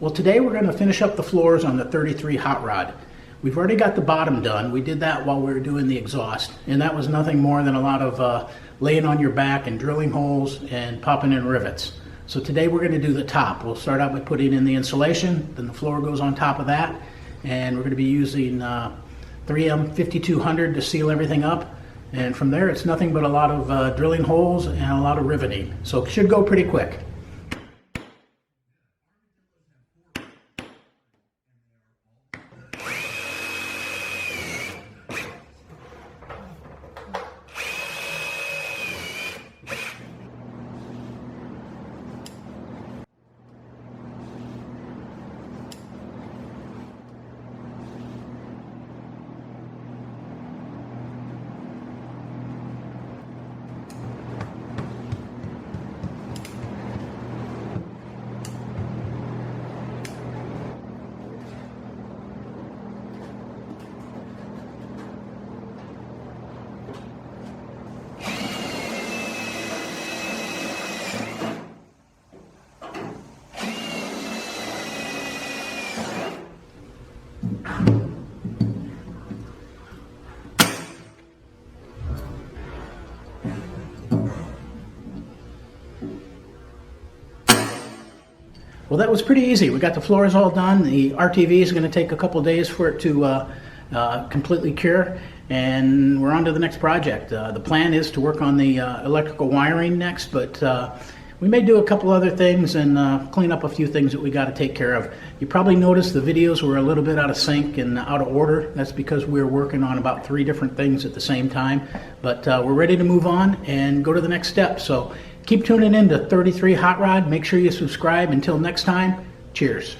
Well, today we're going to finish up the floors on the 33 hot rod. We've already got the bottom done. We did that while we were doing the exhaust, and that was nothing more than a lot of laying on your back and drilling holes and popping in rivets. So today we're going to do the top. We'll start out by putting in the insulation, then the floor goes on top of that, and we're going to be using 3M 5200 to seal everything up. And from there it's nothing but a lot of drilling holes and a lot of riveting. So it should go pretty quick. Well, that was pretty easy. We got the floors all done. The RTV is going to take a couple days for it to completely cure, and we're on to the next project. The plan is to work on the electrical wiring next, but we may do a couple other things and clean up a few things that we got to take care of. You probably noticed the videos were a little bit out of sync and out of order. That's because we're working on about 3 different things at the same time, but we're ready to move on and go to the next step. So keep tuning in to 33 Hot Rod. Make sure you subscribe. Until next time, cheers.